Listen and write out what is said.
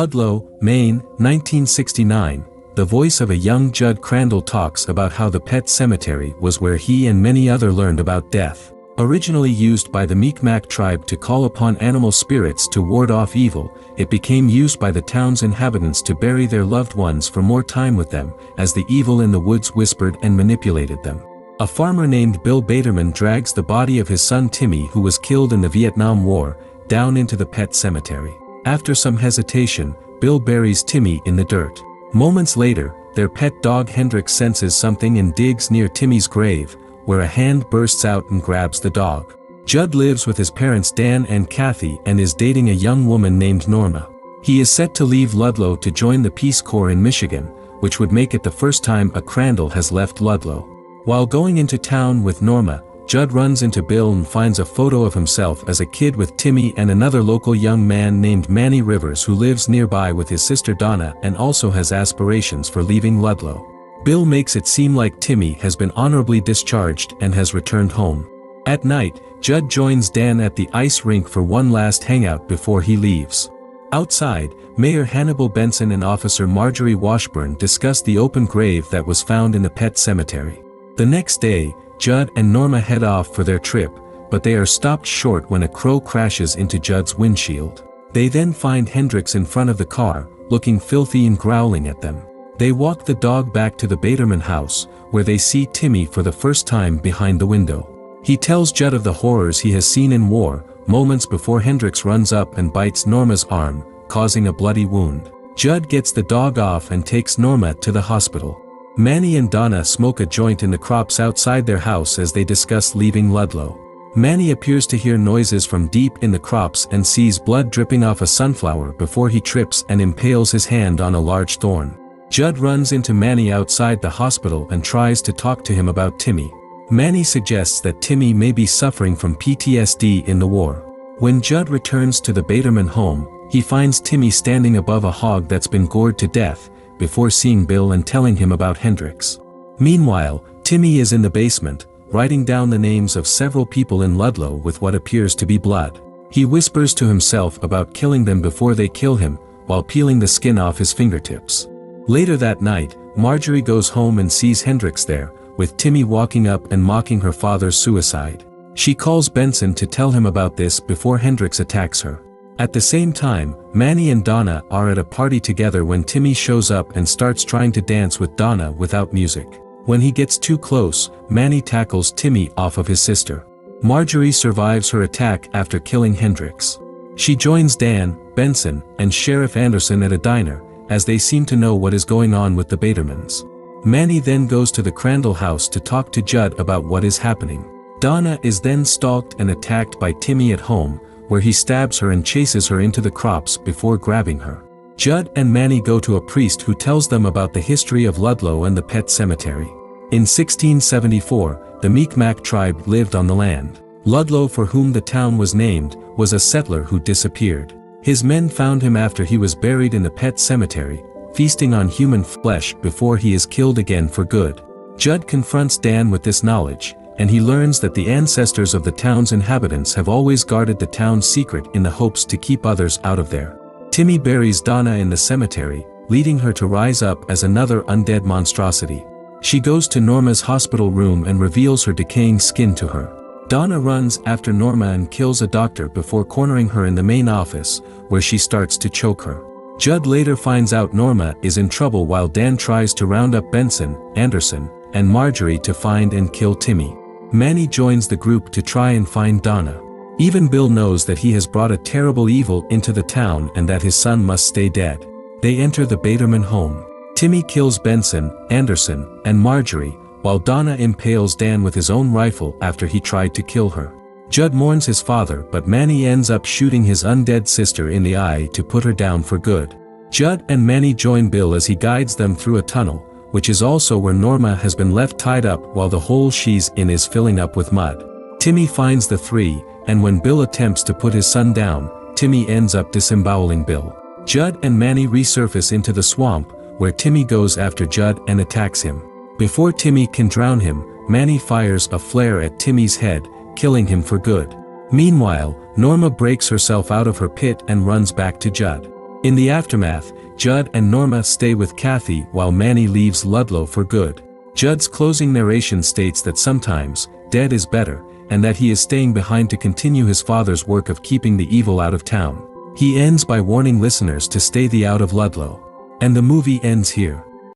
Ludlow, Maine, 1969. The voice of a young Judd Crandall talks about how the pet cemetery was where he and many others learned about death. Originally used by the Mi'kmaq tribe to call upon animal spirits to ward off evil, it became used by the town's inhabitants to bury their loved ones for more time with them, as the evil in the woods whispered and manipulated them. A farmer named Bill Baderman drags the body of his son Timmy, who was killed in the Vietnam War, down into the pet cemetery. After some hesitation, Bill buries Timmy in the dirt. Moments later, their pet dog Hendrix senses something and digs near Timmy's grave, where a hand bursts out and grabs the dog. Judd lives with his parents Dan and Kathy and is dating a young woman named Norma. He is set to leave Ludlow to join the Peace Corps in Michigan, which would make it the first time a Crandall has left Ludlow. While going into town with Norma, Judd runs into Bill and finds a photo of himself as a kid with Timmy and another local young man named Manny Rivers, who lives nearby with his sister Donna and also has aspirations for leaving Ludlow. Bill makes it seem like Timmy has been honorably discharged and has returned home. At night, Judd joins Dan at the ice rink for one last hangout before he leaves. Outside, Mayor Hannibal Benson and Officer Marjorie Washburn discuss the open grave that was found in the pet cemetery. The next day, Judd and Norma head off for their trip, but they are stopped short when a crow crashes into Judd's windshield. They then find Hendrix in front of the car, looking filthy and growling at them. They walk the dog back to the Baderman house, where they see Timmy for the first time behind the window. He tells Judd of the horrors he has seen in war, moments before Hendrix runs up and bites Norma's arm, causing a bloody wound. Judd gets the dog off and takes Norma to the hospital. Manny and Donna smoke a joint in the crops outside their house as they discuss leaving Ludlow. Manny appears to hear noises from deep in the crops and sees blood dripping off a sunflower before he trips and impales his hand on a large thorn. Judd runs into Manny outside the hospital and tries to talk to him about Timmy. Manny suggests that Timmy may be suffering from PTSD in the war. When Judd returns to the Baderman home, he finds Timmy standing above a hog that's been gored to death, before seeing Bill and telling him about Hendrix. Meanwhile, Timmy is in the basement, writing down the names of several people in Ludlow with what appears to be blood. He whispers to himself about killing them before they kill him, while peeling the skin off his fingertips. Later that night, Marjorie goes home and sees Hendrix there, with Timmy walking up and mocking her father's suicide. She calls Benson to tell him about this before Hendrix attacks her. At the same time, Manny and Donna are at a party together when Timmy shows up and starts trying to dance with Donna without music. When he gets too close, Manny tackles Timmy off of his sister. Marjorie survives her attack after killing Hendrix. She joins Dan, Benson, and Sheriff Anderson at a diner, as they seem to know what is going on with the Badermans. Manny then goes to the Crandall house to talk to Judd about what is happening. Donna is then stalked and attacked by Timmy at home, where he stabs her and chases her into the crops before grabbing her. Judd and Manny go to a priest who tells them about the history of Ludlow and the pet cemetery. In 1674, the Mi'kmaq tribe lived on the land. Ludlow, for whom the town was named, was a settler who disappeared. His men found him after he was buried in the pet cemetery, feasting on human flesh before he is killed again for good. Judd confronts Dan with this knowledge, and he learns that the ancestors of the town's inhabitants have always guarded the town's secret in the hopes to keep others out of there. Timmy buries Donna in the cemetery, leading her to rise up as another undead monstrosity. She goes to Norma's hospital room and reveals her decaying skin to her. Donna runs after Norma and kills a doctor before cornering her in the main office, where she starts to choke her. Judd later finds out Norma is in trouble while Dan tries to round up Benson, Anderson, and Marjorie to find and kill Timmy. Manny joins the group to try and find Donna. Even Bill knows that he has brought a terrible evil into the town and that his son must stay dead. They enter the Baderman home. Timmy kills Benson, Anderson, and Marjorie, while Donna impales Dan with his own rifle after he tried to kill her. Judd mourns his father, but Manny ends up shooting his undead sister in the eye to put her down for good. Judd and Manny join Bill as he guides them through a tunnel, which is also where Norma has been left tied up while the hole she's in is filling up with mud. Timmy finds the three, and when Bill attempts to put his son down, Timmy ends up disemboweling Bill. Judd and Manny resurface into the swamp, where Timmy goes after Judd and attacks him. Before Timmy can drown him, Manny fires a flare at Timmy's head, killing him for good. Meanwhile, Norma breaks herself out of her pit and runs back to Judd. In the aftermath, Judd and Norma stay with Kathy while Manny leaves Ludlow for good. Judd's closing narration states that sometimes, dead is better, and that he is staying behind to continue his father's work of keeping the evil out of town. He ends by warning listeners to stay the out of Ludlow. And the movie ends here.